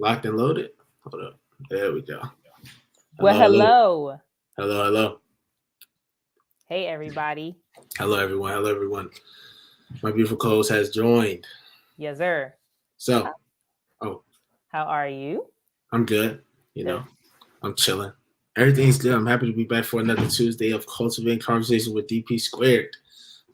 Locked and loaded. Hold up. There we go. Well, hello. Hello. Hey, everybody. Hello, everyone. My beautiful co-host has joined. Yes, sir. So, How are you? I'm good. I'm chilling. Everything's good. I'm happy to be back for another Tuesday of Cultivating Conversations with DP Squared,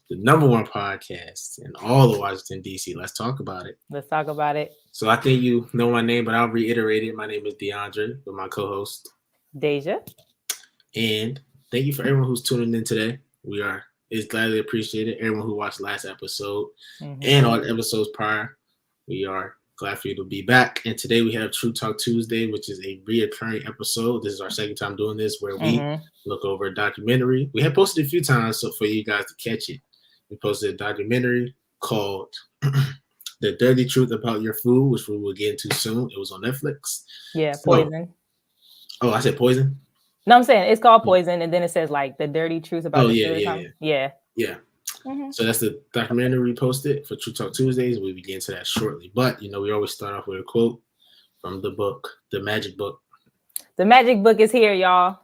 the #1 podcast in all of Washington, D.C. Let's talk about it. Let's talk about it. So I think you know my name, but I'll reiterate it. My name is DeAndre with my co-host, Deja. And thank you for everyone who's tuning in today. It's gladly appreciated. Everyone who watched last episode and all the episodes prior, we are glad for you to be back. And today we have True Talk Tuesday, which is a reoccurring episode. This is our second time doing this, where we look over a documentary. We have posted a few times so for you guys to catch it. We posted a documentary called The Dirty Truth About Your Food, which we will get into soon. It was on Netflix. Yeah, Poison. I said Poison? No, I'm saying it's called Poison, and then it says like the dirty truth about the food. Yeah. So that's the documentary we posted for True Talk Tuesdays. We'll get into that shortly. But, we always start off with a quote from the book, The Magic Book. The Magic Book is here, y'all.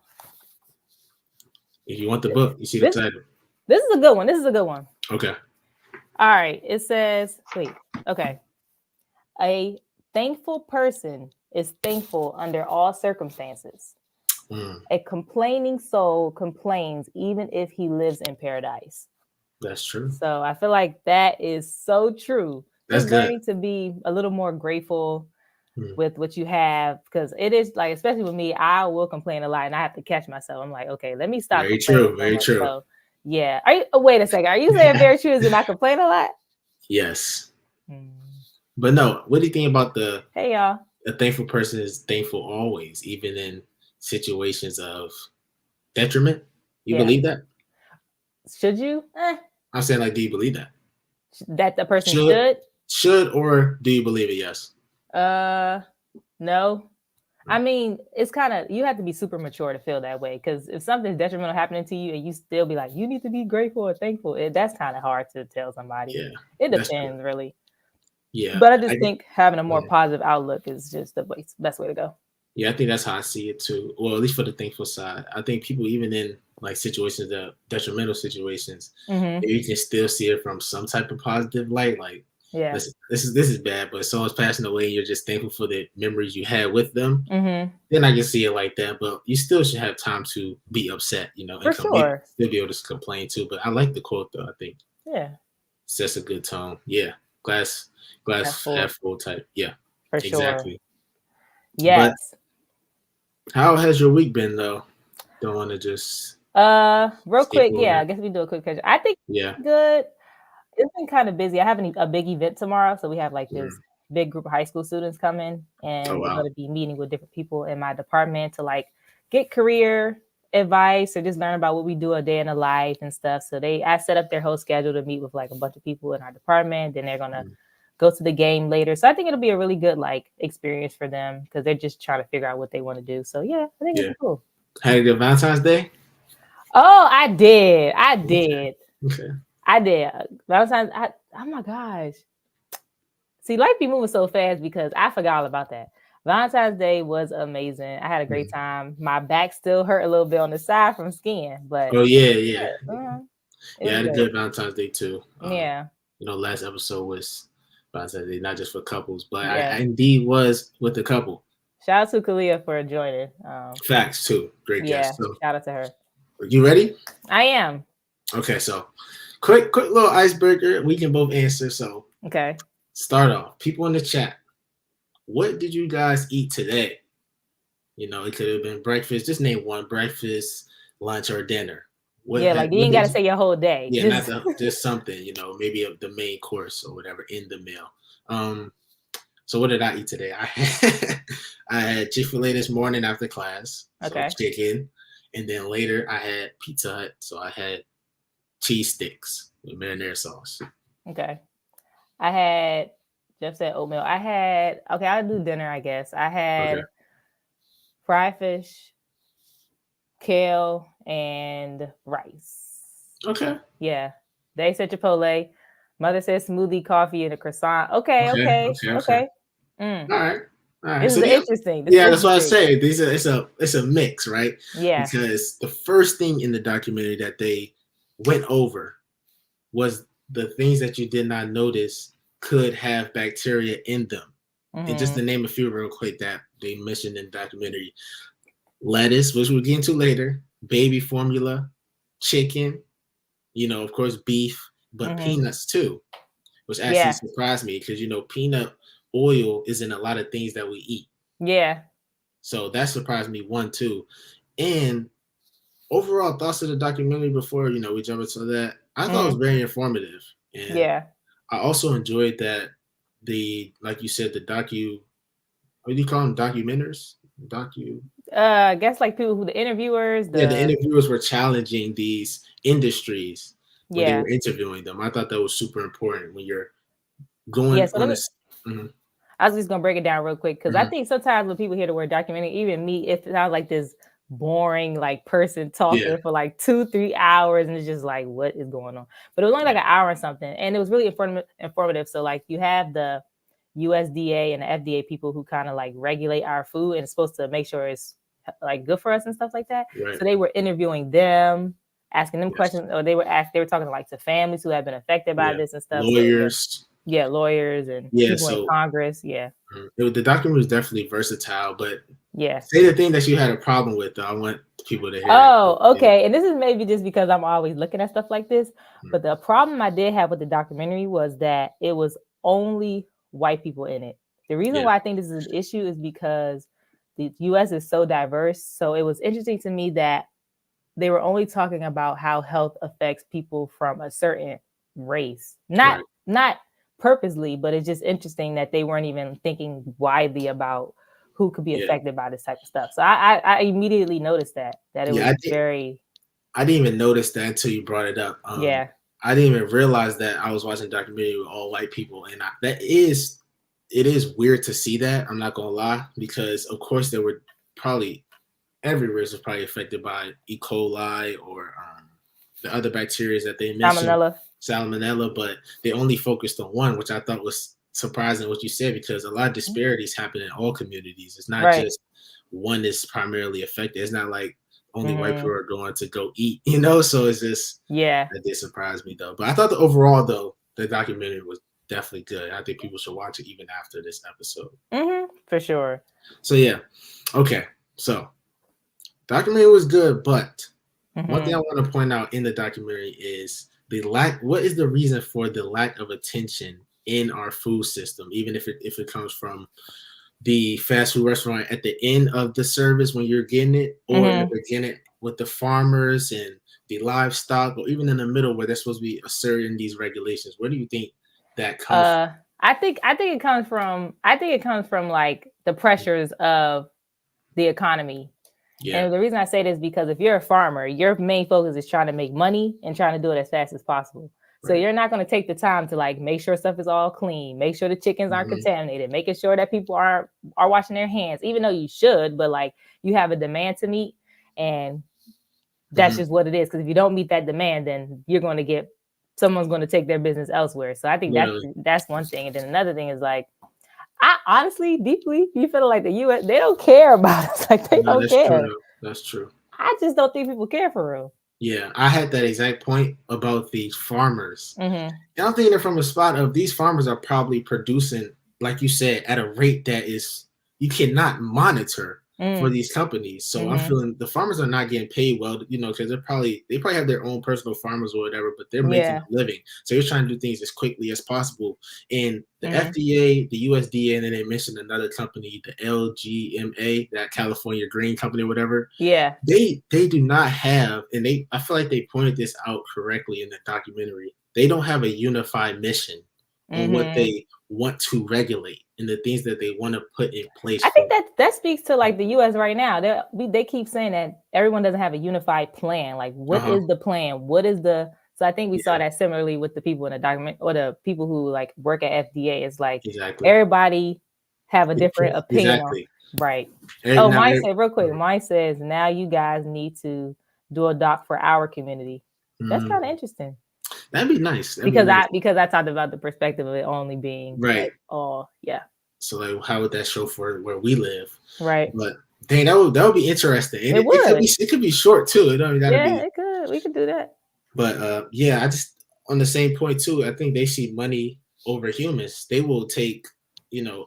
If you want the book, you see the title. This is a good one. Okay. All right. It says, okay. A thankful person is thankful under all circumstances. A complaining soul complains even if he lives in paradise. That's true. So I feel like that is so true. That's good. Learning to be a little more grateful with what you have, because it is like, especially with me, I will complain a lot and I have to catch myself. I'm like, okay, let me stop. Very true. So, yeah. Wait a second. Are you saying very true is that I complain a lot? Yes. But no, what do you think about hey y'all? A thankful person is thankful always, even in situations of detriment? You believe that? Should you? I'm saying, like, do you believe that? That the person should? Should, or do you believe it? Yes. No. I mean, it's kind of, you have to be super mature to feel that way, because if something's detrimental happening to you and you still be like, you need to be grateful or thankful, that's kind of hard to tell somebody. Yeah. It depends, really. Yeah. But I just think having a more positive outlook is just the best way to go. Yeah, I think that's how I see it too. Well, at least for the thankful side. I think people, even in like situations that detrimental situations, you can still see it from some type of positive light. Like, this is bad, but someone's passing away, and you're just thankful for the memories you had with them. Then I can see it like that. But you still should have time to be upset, and still be able to complain too. But I like the quote though. I think sets a good tone. Yeah, glass half full type. Yeah, for exactly. Sure. Yes. But how has your week been though? Don't want to just real quick. Yeah, I guess we do a quick catch. I think good. It's been kind of busy. I have a big event tomorrow, so we have like this big group of high school students coming, and we're going to be meeting with different people in my department to like get career advice or just learn about what we do a day in the life and stuff. So I set up their whole schedule to meet with like a bunch of people in our department. Then they're gonna go to the game later. So I think it'll be a really good like experience for them, because they're just trying to figure out what they want to do. So yeah, I think it's cool. Had a good Valentine's Day? Oh, I did. Okay. I did. Valentine's. Oh my gosh. See, life be moving so fast because I forgot all about that. Valentine's Day was amazing. I had a great time. My back still hurt a little bit on the side from skiing, but yeah. I had a good Valentine's Day too. Last episode was Valentine's Day, not just for couples, but I indeed was with a couple. Shout out to Kalia for joining. Facts too. Great guest. So, shout out to her. Are you ready? I am. Okay, so quick little icebreaker. We can both answer. So start off. People in the chat. What did you guys eat today? It could have been breakfast. Just name one: breakfast, lunch, or dinner. You ain't got to say your whole day. Yeah, just something. Maybe the main course or whatever in the meal. So what did I eat today? I had Chick-fil-A this morning after class. So chicken, and then later I had Pizza Hut. So I had cheese sticks with marinara sauce. Okay. I had, Jeff said oatmeal. I had, I'll do dinner, I guess. I had fried fish, kale, and rice. Okay. Yeah. They said Chipotle. Mother said smoothie, coffee, and a croissant. Okay. All right. All right. This So is interesting. yeah, that's what I say. It's a mix, right? Yeah. Because the first thing in the documentary that they went over was the things that you did not notice could have bacteria in them. And just to name a few real quick that they mentioned in the documentary: lettuce, which we'll get into later, baby formula, chicken, of course, beef, but peanuts too, which actually surprised me because, peanut oil is in a lot of things that we eat. Yeah. So that surprised me, one, too. And overall thoughts of the documentary before, we jump into that, I thought it was very informative. And I also enjoyed that like you said, what do you call them? Documenters? I guess like people the interviewers. The interviewers were challenging these industries when they were interviewing them. I thought that was super important when you're going on this. I was just gonna break it down real quick because I think sometimes when people hear the word documentary, even me, it sounds like this boring like person talking for like 2-3 hours, and it's just like, what is going on? But it was only like an hour or something, and it was really informative. So like you have the USDA and the FDA people who kind of like regulate our food, and it's supposed to make sure it's like good for us and stuff like that. Right. So they were interviewing them, asking them questions, or they were talking like to families who have been affected by this and stuff. Lawyers. Lawyers and people in Congress. The document was definitely versatile, but say the thing that you had a problem with. I want people to hear. Oh, okay. And this is maybe just because I'm always looking at stuff like this, but the problem I did have with the documentary was that it was only white people in it. The reason why I think this is an issue is because the U.S. is so diverse. So it was interesting to me that they were only talking about how health affects people from a certain race, not purposely, but it's just interesting that they weren't even thinking widely about who could be affected by this type of stuff. So I immediately noticed that it was very. I didn't even notice that until you brought it up. I didn't even realize that I was watching a documentary with all white people, and it is weird to see that. I'm not gonna lie, because of course there were probably every race was probably affected by E. coli or the other bacteria that they mentioned. Salmonella, but they only focused on one, which I thought was surprising what you said, because a lot of disparities happen in all communities. It's not just one is primarily affected. It's not like only white people are going to go eat, so it's just that did surprise me though. But I thought overall though, the documentary was definitely good. I think people should watch it even after this episode. For sure. So okay, so documentary was good, but one thing I want to point out in the documentary is what is the reason for the lack of attention in our food system, even if it comes from the fast food restaurant at the end of the service when you're getting it, or if you're getting it with the farmers and the livestock, or even in the middle where they're supposed to be asserting these regulations. Where do you think that comes from? I think it comes from like the pressures of the economy. And the reason I say this is because if you're a farmer, your main focus is trying to make money and trying to do it as fast as possible. So you're not going to take the time to like make sure stuff is all clean, make sure the chickens aren't contaminated, making sure that people are washing their hands, even though you should, but like you have a demand to meet, and that's just what it is. Because if you don't meet that demand, then someone's going to take their business elsewhere. So I think that's one thing. And then another thing is like, I honestly, deeply, you feel like the U.S., they don't care about us. Like they don't care. True. That's true. I just don't think people care for real. Yeah, I had that exact point about these farmers. And I'm thinking from a spot of these farmers are probably producing, like you said, at a rate that is you cannot monitor for these companies. So I'm feeling the farmers are not getting paid well, because they probably have their own personal farmers or whatever, but they're making a living. So you're trying to do things as quickly as possible. And the FDA, the USDA, and then they mentioned another company, the LGMA, that California Green Company or whatever. Yeah. They do not have, and I feel like they pointed this out correctly in the documentary. They don't have a unified mission on what they want to regulate and the things that they want to put in place. I think that speaks to like the U.S. right now. They keep saying that everyone doesn't have a unified plan. Like, what is the plan? What is the? So I think we saw that similarly with the people in the document, or the people who like work at FDA. It's like everybody have a different opinion. Right. Mine said real quick. Mine says now you guys need to do a doc for our community. That's kind of interesting. That'd be nice. Because I talked about the perspective of it only being right. Like, So like, how would that show for where we live? Right. But dang, that would be interesting. And it could be short too. It don't gotta be. It could. We could do that. But yeah, I just on the same point too. I think they see money over humans. They will take, the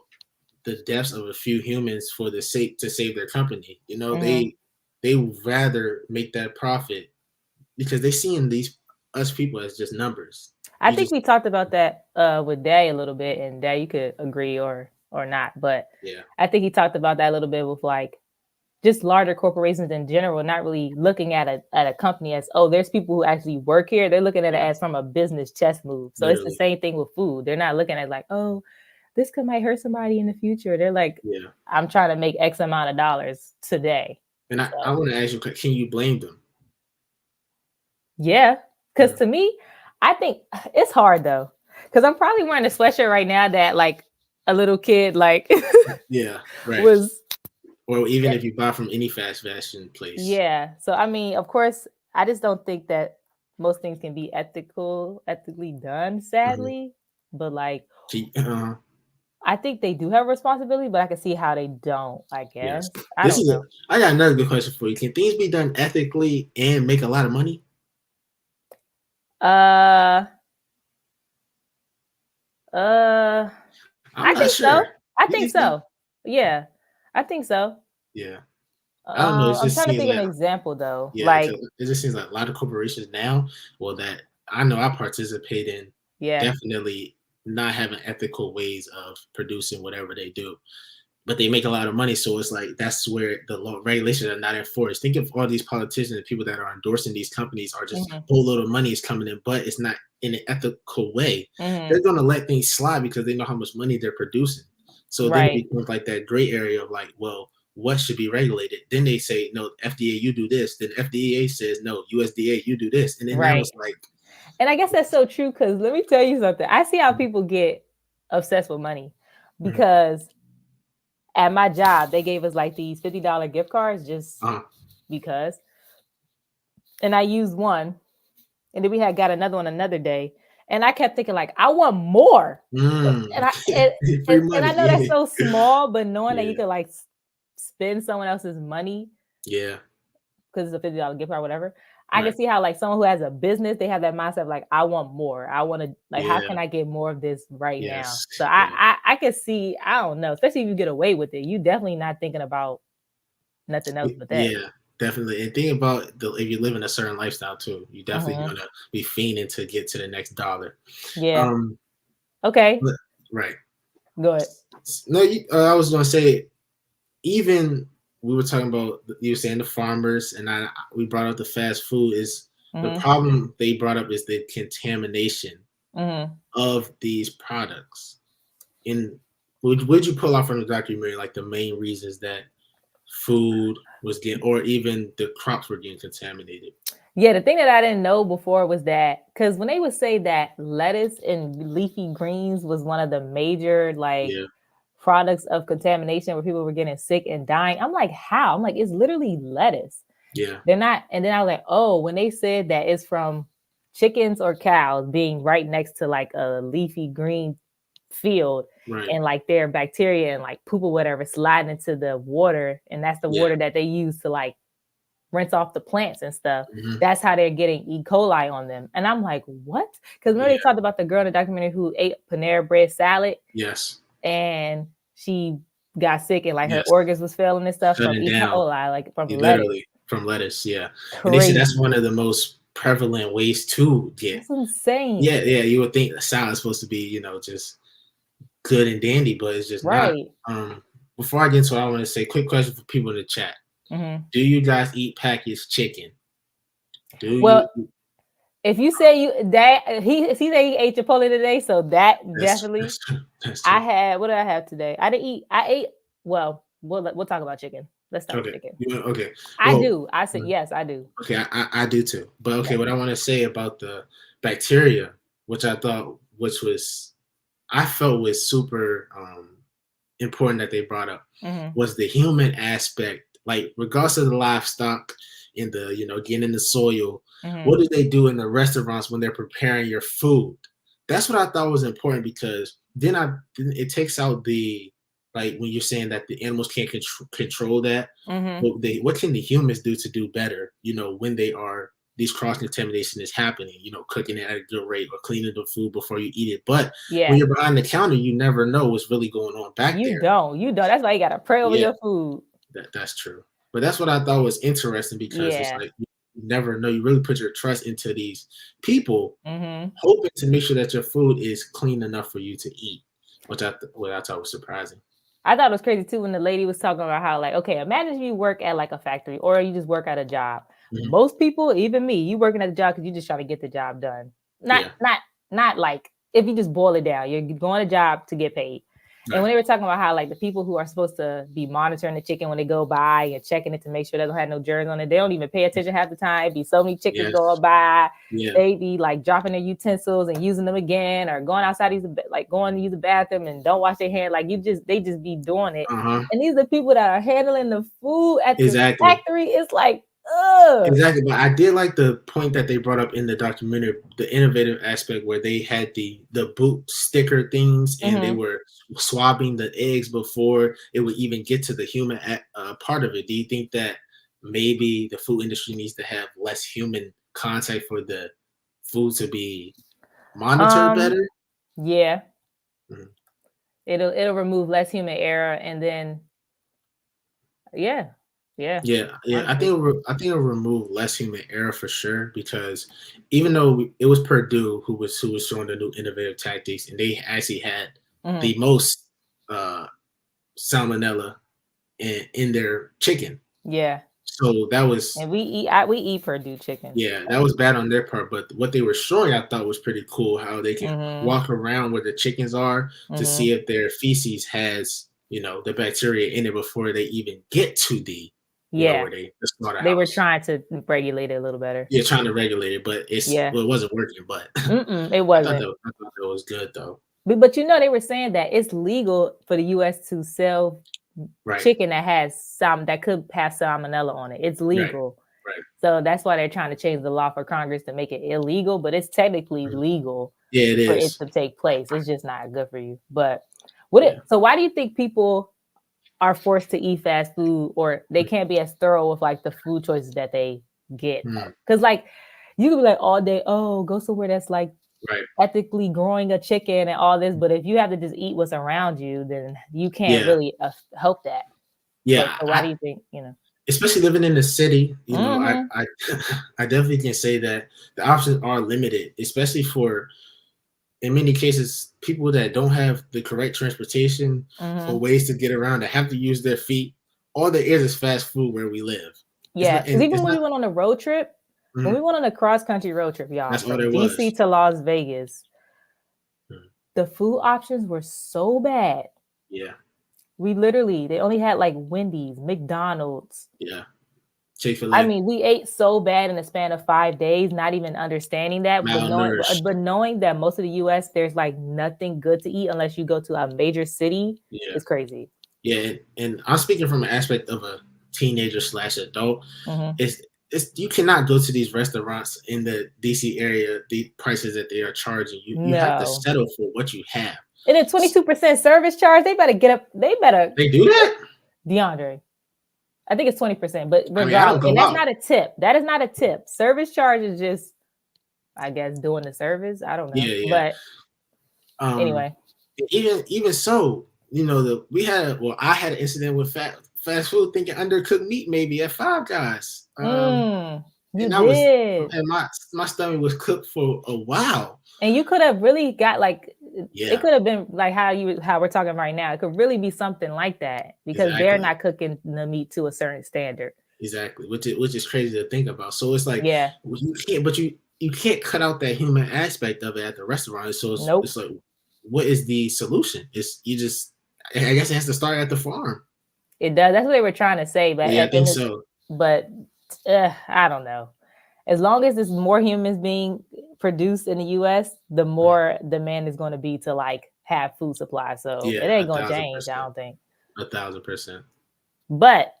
deaths of a few humans for the sake to save their company. They would rather make that profit because they seeing us people as just numbers. I think we talked about that with Day a little bit, and Day, you could agree or not, but yeah, I think he talked about that a little bit with like just larger corporations in general, not really looking at a company as, oh, there's people who actually work here. They're looking at it as from a business chess move. So It's the same thing with food. They're not looking at like, oh, this might hurt somebody in the future. They're like, I'm trying to make X amount of dollars today. And I want to ask you, can you blame them? Yeah, because to me, I think it's hard though, because I'm probably wearing a sweatshirt right now that like a little kid like was. Or even if you buy from any fast fashion place. Yeah. So I mean, of course, I just don't think that most things can be ethically done, sadly. But like, I think they do have a responsibility, but I can see how they don't, I guess. Yes. I got another good question for you. Can things be done ethically and make a lot of money? I think so. I think so. Yeah. I think so. Yeah. I don't know. I'm trying to think of an example though. Yeah, like it just seems like a lot of corporations now, that I know I participate in, definitely not having ethical ways of producing whatever they do. But they make a lot of money, so it's like that's where the regulations are not enforced. Think of all these politicians and people that are endorsing these companies are just a whole load of money is coming in, but it's not in an ethical way. They're going to let things slide because they know how much money they're producing. So then it becomes like that gray area of like, well, what should be regulated? Then they say, no, FDA, you do this. Then FDA says, no, USDA, you do this. And then now it's like. And I guess that's so true because let me tell you something. I see how people get obsessed with money because at my job, they gave us like these $50 gift cards just because. And I used one. And then we got another one another day. And I kept thinking, like, I want more. And I know that's so small, but knowing that you could like spend someone else's money. Yeah. Because it's a $50 gift card or whatever. I can see how like someone who has a business, they have that mindset of like, I want more. I want to like, how can I get more of this now? So I can see, I don't know, especially if you get away with it, you definitely not thinking about nothing else but that. Yeah, definitely. And think about if you live in a certain lifestyle too, you definitely gonna be fiending to get to the next dollar. Yeah. Okay. Right. Go ahead. No, I was gonna say, even we were talking about, you were saying the farmers, and we brought up the fast food is the problem they brought up is the contamination of these products. And would you pull out from the documentary like the main reasons that food was getting, or even the crops were getting contaminated? Yeah, the thing that I didn't know before was that, because when they would say that lettuce and leafy greens was one of the major products of contamination where people were getting sick and dying, I'm like, how? I'm like, it's literally lettuce. Yeah. They're not. And then I was like, oh, when they said that it's from chickens or cows being right next to like a leafy green field, and like their bacteria and like poop or whatever sliding into the water, and that's the water that they use to like rinse off the plants and stuff. That's how they're getting E. coli on them. And I'm like, what? Because remember they talked about the girl in the documentary who ate Panera bread salad? Yes. And she got sick and like her organs was failing and stuff from E. coli, like from lettuce. From lettuce, yeah. And they say that's one of the most prevalent ways to get. That's insane. Yeah, you would think a salad is supposed to be, just good and dandy, but it's just not. Before I get into it, I want to say quick question for people in the chat. Do you guys eat packaged chicken? If you say he said he ate Chipotle today, so that's definitely. That's true. What did I have today? I ate. Well, we'll talk about chicken. Let's talk about chicken. Okay. I do. I said yes, I do. Okay, I do too. But okay, what I want to say about the bacteria, which I felt was super important that they brought up, was the human aspect. Like, regardless of the livestock in the, getting in the soil, what do they do in the restaurants when they're preparing your food? That's what I thought was important, because then it takes out the like when you're saying that the animals can't control that, what can the humans do to do better? When these cross contamination is happening, cooking it at a good rate or cleaning the food before you eat it. But when you're behind the counter, you never know what's really going on back there. You don't. That's why you gotta pray over your food. That's true. But that's what I thought was interesting, because it's like you never know. You really put your trust into these people, hoping to make sure that your food is clean enough for you to eat, which I thought was surprising. I thought it was crazy too when the lady was talking about how, like, okay, imagine if you work at like a factory or you just work at a job. Most people, even me, you working at a job because you just try to get the job done. Not like, if you just boil it down, you're going to job to get paid. And when they were talking about how, like, the people who are supposed to be monitoring the chicken when they go by and checking it to make sure they don't have no germs on it, they don't even pay attention half the time. It'd be so many chickens going by. They be like dropping their utensils and using them again, or going outside, going to use the bathroom and don't wash their hands. Like, they just be doing it. And these are the people that are handling the food at the factory. It's like, ugh. Exactly. But I did like the point that they brought up in the documentary, the innovative aspect where they had the boot sticker things, and they were swabbing the eggs before it would even get to the human part of it. Do you think that maybe the food industry needs to have less human contact for the food to be monitored better? Yeah. It'll remove less human error, and then I think it'll remove less human error for sure, because even though it was Purdue who was showing the new innovative tactics, and they actually had the most salmonella in their chicken. So that was, and we eat Purdue chicken. That was bad on their part. But what they were showing, I thought, was pretty cool, how they can walk around where the chickens are to see if their feces has the bacteria in it before they even get to the the slaughterhouse. They were trying to regulate it a little better. Trying to regulate it, but it wasn't working. But it wasn't. I thought that was good though. But they were saying that it's legal for the U.S. to sell chicken that could have salmonella on it. It's legal. Right. So that's why they're trying to change the law for Congress to make it illegal, but it's technically legal for it to take place. It's just not good for you. But so why do you think people are forced to eat fast food, or they can't be as thorough with like the food choices that they get? Because like you could be like all day, go somewhere that's like ethically growing a chicken and all this, but if you have to just eat what's around you, then you can't really help that. So why do you think, especially living in the city, I definitely can say that the options are limited, especially for, in many cases, people that don't have the correct transportation or ways to get around, that have to use their feet. All there is fast food where we live. Because even when we went on a road trip, when we went on a cross-country road trip, y'all, from DC to Las Vegas, the food options were so bad. They only had like Wendy's, McDonald's. Chick-fil-A. I mean, we ate so bad in the span of 5 days, not even understanding that, but knowing that most of the U.S., there's like nothing good to eat unless you go to a major city. It's crazy. And I'm speaking from an aspect of a teenager / adult. You cannot go to these restaurants in the DC area, the prices that they are charging you. You have to settle for what you have. And then 22% service charge. They better get up. They do that? DeAndre. I think it's 20%, but regardless, and that's not a tip. That is not a tip. Service charge is just, I guess, doing the service. I don't know. But anyway. Even so, I had an incident with fast food thinking undercooked meat maybe at Five Guys. You did. And my stomach was cooked for a while. And you could have really got like, it could have been like how we're talking right now. It could really be something like that, because they're not cooking the meat to a certain standard. Exactly, which is crazy to think about. So it's like, you can't cut out that human aspect of it at the restaurant. So it's like, what is the solution? I guess it has to start at the farm. It does. That's what they were trying to say. But I think so. But I don't know. As long as there's more humans being produced in the U.S., the more demand is going to be to like have food supply. So it ain't going to change, I don't think. 1,000%. But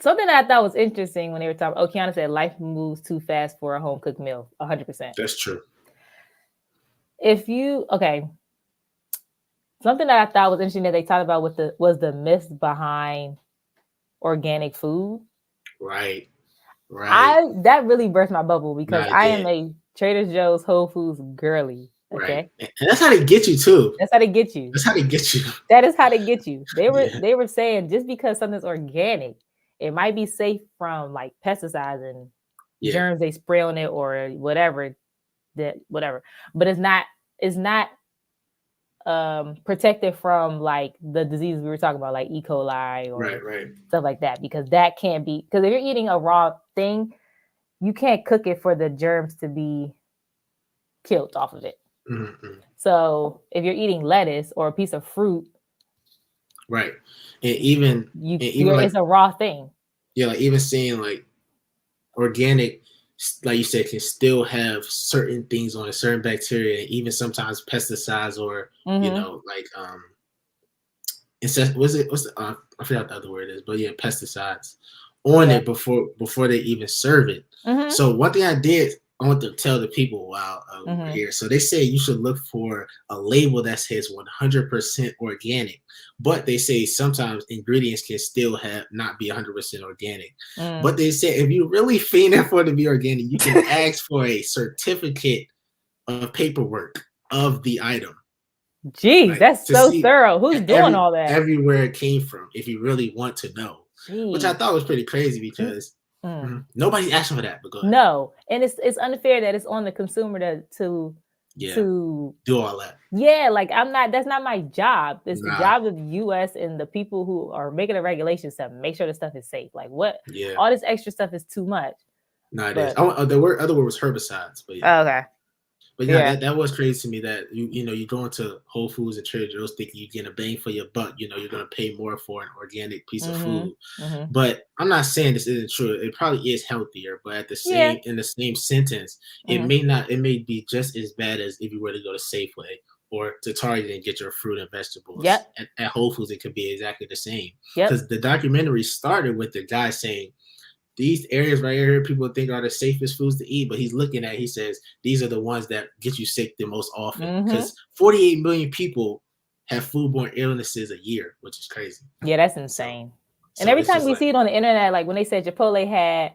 something that I thought was interesting when they were talking, Okiana said life moves too fast for a home cooked meal. 100%. That's true. Something that I thought was interesting that they talked about was the myths behind organic food. Right. That really burst my bubble because I am a Trader Joe's Whole Foods girly. Okay. Right. And that's how they get you too. That's how they get you. That's how they get you. That is how they get you. They were saying just because something's organic, it might be safe from like pesticides and germs they spray on it or whatever. But it's not protected from like the diseases we were talking about, like E. coli or stuff like that, because that can't be, because if you're eating a raw thing, you can't cook it for the germs to be killed off of it. Mm-hmm. So if you're eating lettuce or a piece of fruit, right, and even like, it's a raw thing. Yeah, like even seeing like organic, like you said, can still have certain things on it, certain bacteria, even sometimes pesticides or you know, like I forgot the other word is, but yeah, pesticides on it before they even serve it. So one thing I want to tell the people while over here. So they say you should look for a label that says 100% organic, but they say sometimes ingredients can still not be 100% organic. But they say if you really fiending for it to be organic, you can ask for a certificate of paperwork of the item. Jeez, like, that's so thorough. Who's doing all that? Everywhere it came from, if you really want to know. Jeez. Which I thought was pretty crazy because nobody's asking for that. But go ahead. No, and it's unfair that it's on the consumer to do all that. Yeah, like that's not my job. It's the job of the U.S. and the people who are making the regulations to make sure the stuff is safe. Like what? Yeah. All this extra stuff is too much. No, it is. The other word was herbicides, but yeah. Okay. But yeah, that was crazy to me that you go into Whole Foods and Trader Joe's thinking you get a bang for your buck. You're going to pay more for an organic piece of food. But I'm not saying this isn't true. It probably is healthier, but in the same sentence, it may be just as bad as if you were to go to Safeway or to Target and get your fruit and vegetables. Yep. At Whole Foods, it could be exactly the same. Because the documentary started with the guy saying, these areas right here, people think are the safest foods to eat, but he says, these are the ones that get you sick the most often. Because 48 million people have foodborne illnesses a year, which is crazy. Yeah, that's insane. And every time we see it on the internet, like when they said Chipotle had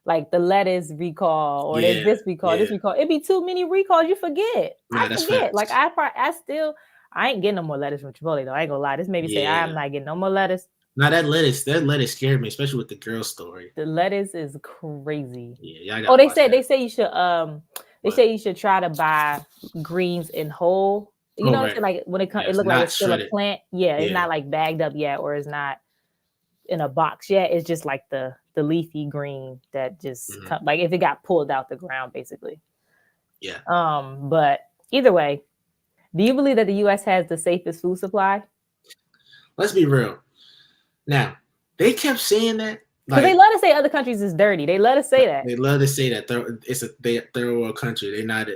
like the lettuce recall or there's this recall, it'd be too many recalls. You forget. I forget. Like I ain't getting no more lettuce from Chipotle though. I ain't gonna lie. This made me say I'm not getting no more lettuce. Now that lettuce scared me, especially with the girl story. The lettuce is crazy. Yeah, they say you should try to buy greens in whole. You know what I'm saying? Like when it comes, it looks like it's still a plant. Yeah, it's not like bagged up yet, or it's not in a box yet. It's just like the leafy green that just like if it got pulled out the ground, basically. Yeah. But either way, do you believe that the U.S. has the safest food supply? Let's be real. Now, they kept saying that. Because they love to say other countries is dirty. They love to say that. They love to say that it's a third world country. They're not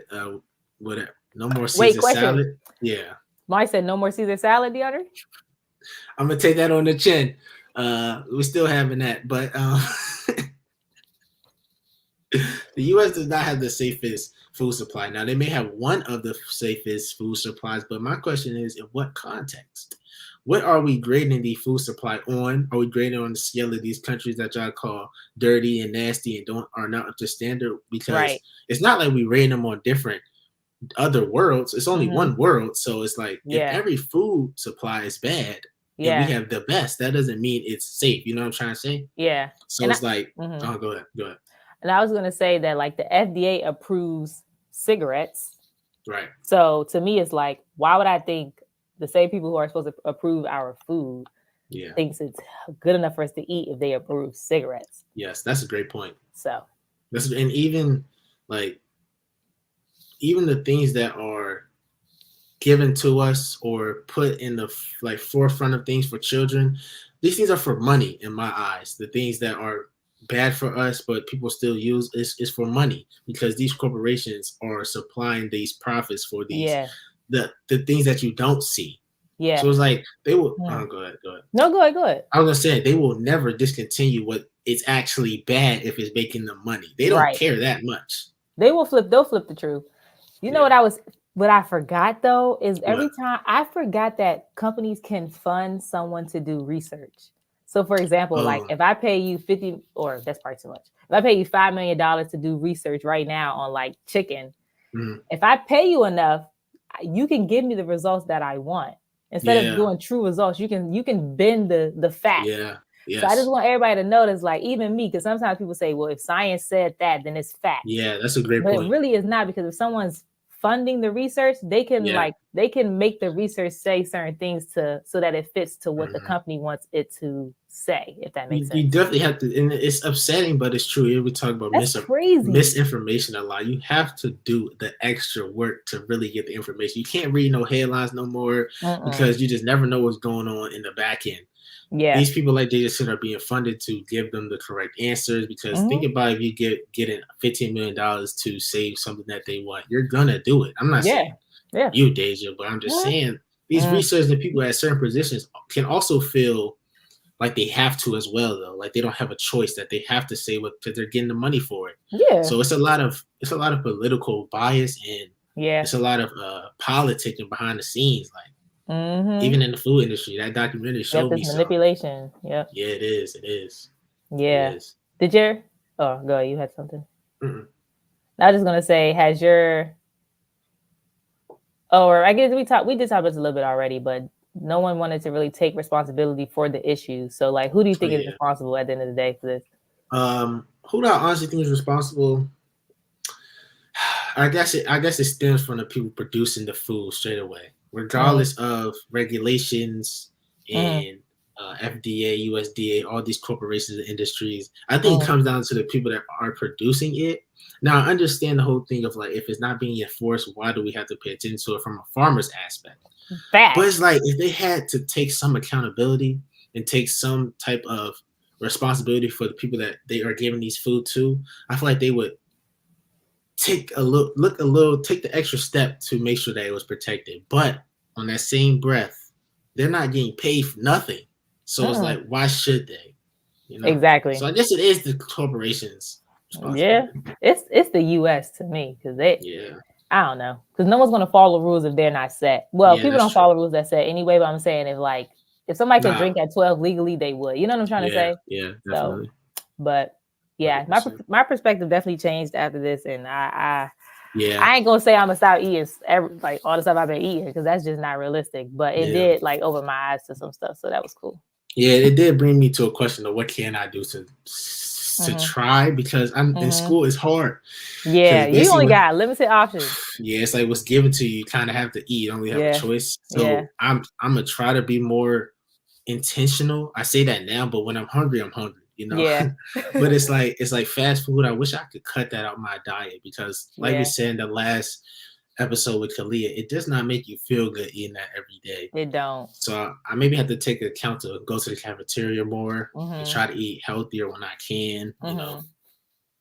whatever. No more Caesar salad. Yeah. Mike said no more Caesar salad, DeAndre? I'm gonna take that on the chin. We're still having that, but the U.S. does not have the safest food supply. Now they may have one of the safest food supplies, but my question is, in what context? What are we grading the food supply on? Are we grading on the scale of these countries that y'all call dirty and nasty and are not up to standard? Because it's not like we rate them on different other worlds. It's only one world. So it's like if every food supply is bad and we have the best, that doesn't mean it's safe. You know what I'm trying to say? Yeah. So and oh, go ahead. And I was going to say that like the FDA approves cigarettes. Right. So to me, it's like, why would I think the same people who are supposed to approve our food thinks it's good enough for us to eat if they approve cigarettes? Yes, that's a great point. So and even the things that are given to us or put in the forefront of things for children, these things are for money in my eyes. The things that are bad for us but people still use is for money, because these corporations are supplying these profits for these the things that you don't see. Yeah. So it's like they will go ahead. No, go ahead. I was gonna say they will never discontinue what it's actually bad if it's making them money. They don't care that much. They'll flip the truth. You know what I was What I forgot though is every time I forgot that companies can fund someone to do research. So for example, like if I pay you 50, or that's probably too much. If I pay you $5 million to do research right now on like chicken, if I pay you enough, you can give me the results that I want. Instead of doing true results, you can bend the facts. Yeah. Yes. So I just want everybody to notice, like even me, because sometimes people say, well, if science said that, then it's fact. Yeah, that's a great point. But it really is not, because if someone's funding the research, they can they can make the research say certain things so that it fits to what the company wants it to say, if that makes sense. You definitely have to, and it's upsetting, but it's true. Here we talk about misinformation a lot. You have to do the extra work to really get the information. You can't read no headlines no more because you just never know what's going on in the back end. Yeah, these people, like, they just are being funded to give them the correct answers, because think about if you getting $15 million to save something that they want, you're gonna do it. I'm not saying you, Deja, but I'm just saying these researchers and people at certain positions can also feel like they have to as well, though. Like they don't have a choice, that they have to say what, because they're getting the money for it. Yeah. So it's a lot of political bias, and it's a lot of politicking behind the scenes. Like even in the food industry, that documentary showed me manipulation. Yeah. Yeah, it is. It is. Yeah. It is. Did your go ahead, you had something? I was just gonna say, has your or I guess we did talk about this a little bit already, but no one wanted to really take responsibility for the issue. So, like, who do you think is responsible at the end of the day for this? Who do I honestly think is responsible? I guess it stems from the people producing the food straight away, regardless of regulations and FDA, USDA, all these corporations and industries. I think it comes down to the people that are producing it. Now, I understand the whole thing of, like, if it's not being enforced, why do we have to pay attention to it from a farmer's aspect? But it's like, if they had to take some accountability and take some type of responsibility for the people that they are giving these food to, I feel like they would take the extra step to make sure that it was protected. But on that same breath, they're not getting paid for nothing. So it's like, why should they? You know? Exactly. So I guess it is the corporations. Yeah, it's the U.S. to me, because I don't know, because no one's going to follow rules if they're not set. Well, people don't follow rules that set anyway. But I'm saying, if somebody could drink at 12 legally, they would. You know what I'm trying to say? Yeah, definitely. So, but yeah, my perspective definitely changed after this, and I ain't gonna say I'm gonna stop eating like all the stuff I've been eating, because that's just not realistic. But it did, like, open my eyes to some stuff, so that was cool. Yeah, it did bring me to a question of what can I do to try, because I'm in school. It's hard. Yeah, you only got limited options. Yeah, it's like what's given to you, you kind of have to eat. You only have a choice. So I'm gonna try to be more intentional. I say that now, but when I'm hungry, I'm hungry. You know. Yeah. But it's like fast food. I wish I could cut that out my diet, because, like we said in the last episode with Kalia, it does not make you feel good eating that every day. It don't. So I maybe have to take account to go to the cafeteria more and try to eat healthier when I can. You know,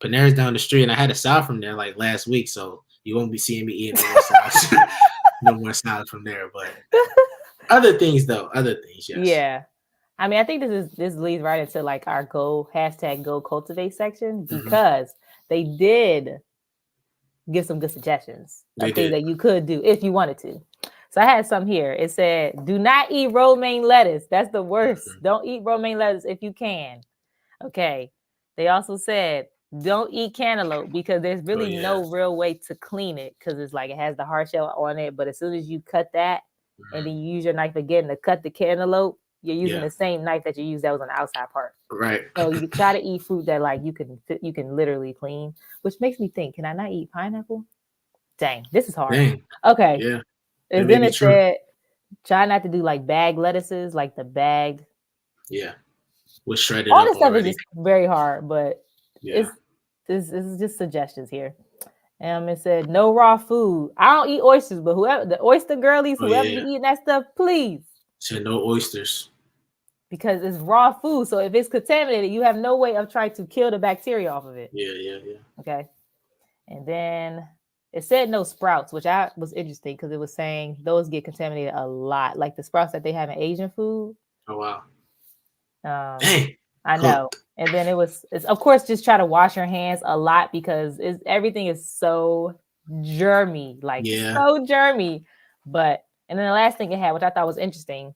Panera's down the street, and I had a salad from there like last week, so you won't be seeing me eating no more salad from there. But other things, yes. Yeah. I mean, I think this leads right into, like, our Go Cultivate section, because they did give some good suggestions of things that you could do if you wanted to. So I had some here. It said, do not eat romaine lettuce. That's the worst. Don't eat romaine lettuce if you can. Okay. They also said, don't eat cantaloupe, because there's really no real way to clean it, because it's like it has the hard shell on it. But as soon as you cut that and then you use your knife again to cut the cantaloupe, you're using the same knife that you used that was on the outside part. Right. So you try to eat fruit that, like, you can literally clean, which makes me think, can I not eat pineapple? Dang, this is hard. Dang. Okay. Yeah. And then it said, try not to do, like, bagged lettuces, like the bagged. Yeah. With shredded. All this stuff is just very hard, but it's just suggestions here. It said, no raw food. I don't eat oysters, but whoever the oyster girlies, whoever be eating that stuff, please. Said no oysters. Because it's raw food. So if it's contaminated, you have no way of trying to kill the bacteria off of it. Yeah. Okay. And then it said no sprouts, which I was interesting, because it was saying those get contaminated a lot. Like the sprouts that they have in Asian food. Oh, wow. Dang. I know. And then it's of course, just try to wash your hands a lot, because everything is so germy, like so germy. But and then the last thing it had, which I thought was interesting,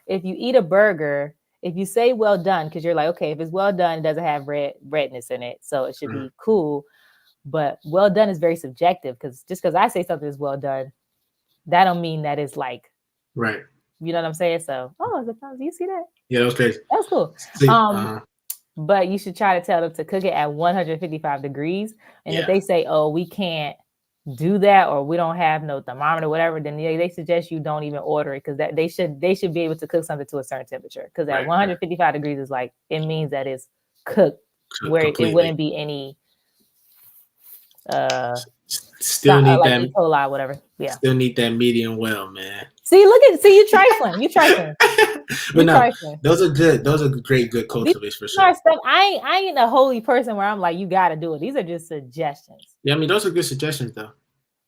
if you eat a burger, if you say well done, because you're like, okay, if it's well done, it doesn't have redness in it, so it should be cool. But well done is very subjective, because just because I say something is well done, that don't mean that it's like right. You know what I'm saying? So, you see that? Yeah, that was crazy. That was cool. See, but you should try to tell them to cook it at 155 degrees. And if they say, oh, we can't do that, or we don't have no thermometer, whatever, then they suggest you don't even order it, because that they should be able to cook something to a certain temperature. Because at 155 degrees is like, it means that it's cooked where completely. It wouldn't be any still need like that E. coli, whatever. Yeah. Still need that medium well, man. See you trifling. You trifling. But no, those are good. Those are great cultivars for sure. Stuff, I ain't a holy person where I'm like, you got to do it. These are just suggestions. Yeah, I mean, those are good suggestions, though.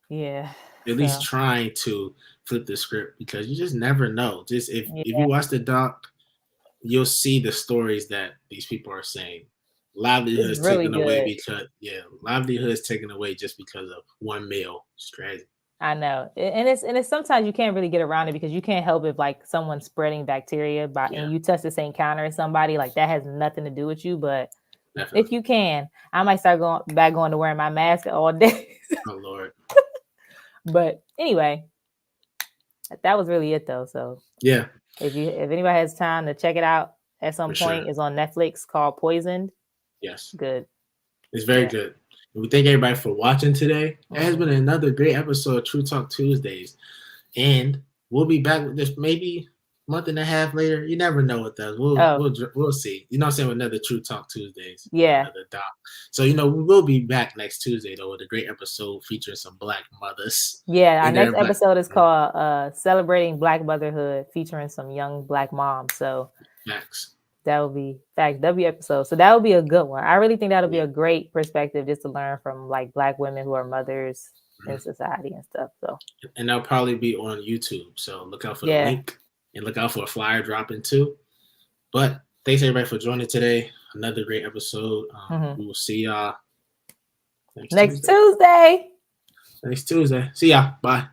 Yeah. At least trying to flip the script, because you just never know. Just if you watch the doc, you'll see the stories that these people are saying. Livelihoods really taken away livelihoods taken away just because of one meal. It's crazy. I know, and it's sometimes you can't really get around it, because you can't help if like someone's spreading bacteria and you touch the same counter as somebody, like that has nothing to do with you. But if you can, I might start going to wearing my mask all day. Oh Lord. But anyway, that was really it though. So yeah, if anybody has time to check it out at some point, it's on Netflix, called Poisoned. Yes, good. It's very good. We thank everybody for watching today. It has been another great episode of True Talk Tuesdays. And we'll be back with this maybe a month and a half later. You never know with us. We'll see. You know what I'm saying? With another True Talk Tuesdays. Yeah. Another doc. So, we will be back next Tuesday, though, with a great episode featuring some Black mothers. Yeah, our next episode is called Celebrating Black Motherhood, featuring some young Black moms. So, facts. That will be episode. So that will be a good one. I really think that'll be a great perspective just to learn from like Black women who are mothers in society and stuff. So, and they'll probably be on YouTube. So look out for the link, and look out for a flyer dropping too. But thanks everybody for joining today. Another great episode. We will see y'all next Tuesday. Next Tuesday. See y'all. Bye.